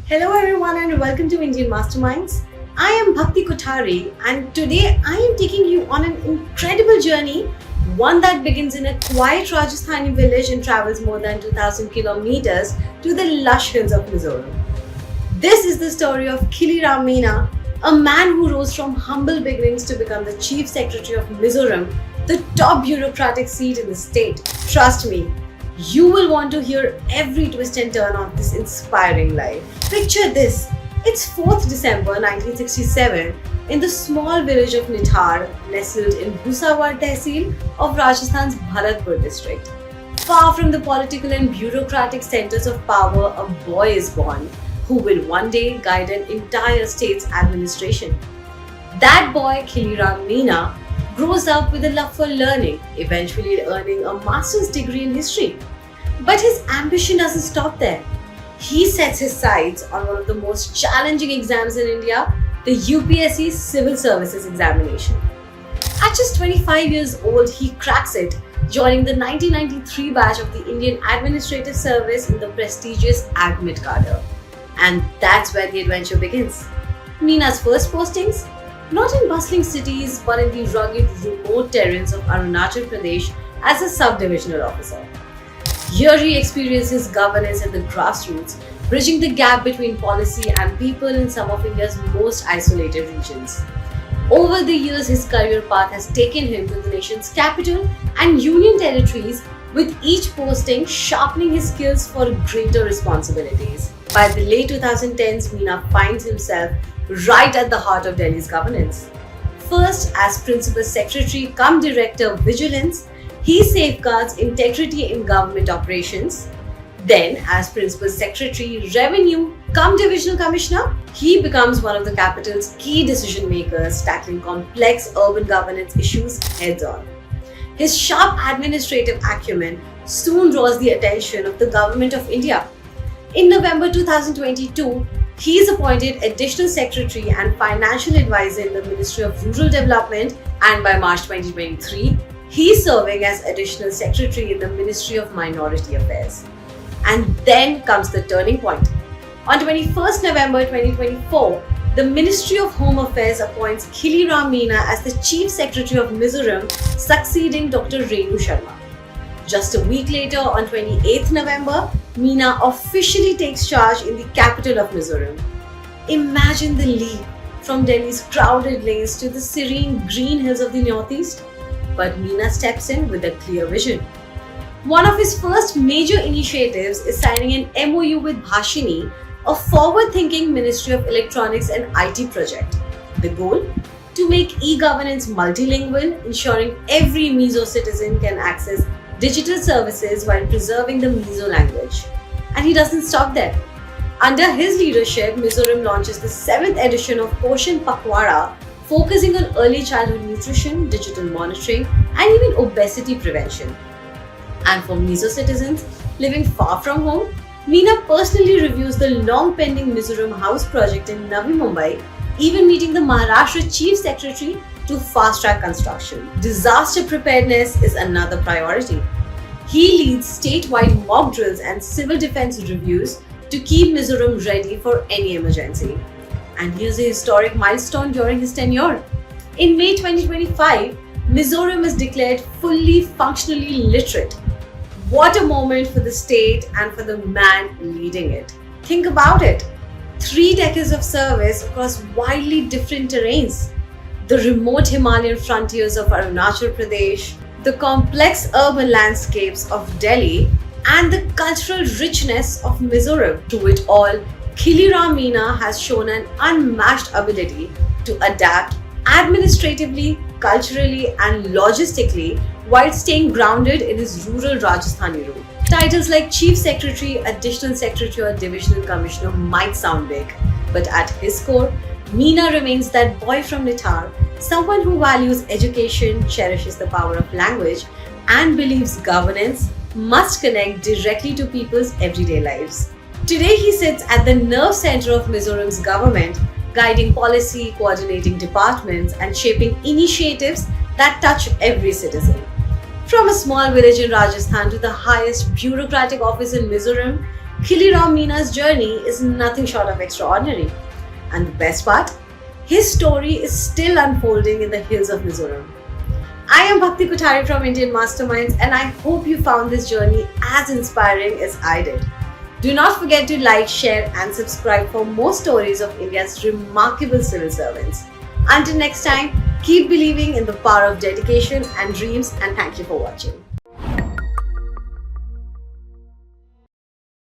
Hello everyone and welcome to Indian Masterminds. I am Bhakti Kothari and today I am taking you on an incredible journey, one that begins in a quiet Rajasthani village and travels more than 2000 kilometers to the lush hills of Mizoram. This is the story of Khili Ram Meena, a man who rose from humble beginnings to become the Chief Secretary of Mizoram, the top bureaucratic seat in the state. Trust me, you will want to hear every twist and turn of this inspiring life. Picture this, it's 4th December 1967 in the small village of Nithar, nestled in Bhusawar Tehsil of Rajasthan's Bharatpur district. Far from the political and bureaucratic centers of power, a boy is born who will one day guide an entire state's administration. That boy, Khili Ram Meena, grows up with a love for learning, eventually earning a master's degree in history. But his ambition doesn't stop there. He sets his sights on one of the most challenging exams in India, the UPSC Civil Services Examination. At just 25 years old, he cracks it, joining the 1993 batch of the Indian Administrative Service in the prestigious AGMIT cadre. And that's where the adventure begins. Meena's first postings? Not in bustling cities, but in the rugged, remote terrains of Arunachal Pradesh as a sub-divisional officer. Here he experiences governance at the grassroots, bridging the gap between policy and people in some of India's most isolated regions. Over the years, his career path has taken him to the nation's capital and union territories, with each posting sharpening his skills for greater responsibilities. By the late 2010s, Meena finds himself right at the heart of Delhi's governance. First, as Principal Secretary cum Director Vigilance, he safeguards integrity in government operations. Then, as Principal Secretary Revenue cum Divisional Commissioner, he becomes one of the capital's key decision makers, tackling complex urban governance issues heads on. His sharp administrative acumen soon draws the attention of the Government of India. In November 2022, he is appointed Additional Secretary and Financial Advisor in the Ministry of Rural Development, and by March 2023, he is serving as Additional Secretary in the Ministry of Minority Affairs. And then comes the turning point. On 21st November 2024, the Ministry of Home Affairs appoints Khili Ram Meena as the Chief Secretary of Mizoram, succeeding Dr. Renu Sharma. Just a week later, on 28th November, Meena officially takes charge in the capital of Mizoram. Imagine the leap from Delhi's crowded lanes to the serene green hills of the northeast. But Meena steps in with a clear vision. One of his first major initiatives is signing an MOU with Bhashini, a forward-thinking Ministry of Electronics and IT project. The goal? To make e-governance multilingual, ensuring every Mizo citizen can access digital services while preserving the Mizo language. And he doesn't stop there. Under his leadership, Mizoram launches the 7th edition of Poshan Pakhwara, focusing on early childhood nutrition, digital monitoring, and even obesity prevention. And for Mizo citizens living far from home, Meena personally reviews the long-pending Mizoram House project in Navi Mumbai, even meeting the Maharashtra Chief Secretary to fast-track construction. Disaster preparedness is another priority. He leads statewide mock drills and civil defense reviews to keep Mizoram ready for any emergency. And here's a historic milestone during his tenure. In May 2025, Mizoram is declared fully functionally literate. What a moment for the state and for the man leading it. Think about it. 3 decades of service across widely different terrains. The remote Himalayan frontiers of Arunachal Pradesh, the complex urban landscapes of Delhi, and the cultural richness of Mizoram. Through it all, Khili Ram Meena has shown an unmatched ability to adapt administratively, culturally, and logistically while staying grounded in his rural Rajasthani root. Titles like Chief Secretary, Additional Secretary, or Divisional Commissioner might sound big, but at his core, Meena remains that boy from Nithar, someone who values education, cherishes the power of language, and believes governance must connect directly to people's everyday lives. Today, he sits at the nerve center of Mizoram's government, guiding policy, coordinating departments, and shaping initiatives that touch every citizen. From a small village in Rajasthan to the highest bureaucratic office in Mizoram, Khiliram Meena's journey is nothing short of extraordinary. And the best part? His story is still unfolding in the hills of Mizoram. I am Bhakti Kothari from Indian Masterminds, and I hope you found this journey as inspiring as I did. Do not forget to like, share and subscribe for more stories of India's remarkable civil servants. Until next time, keep believing in the power of dedication and dreams, and thank you for watching.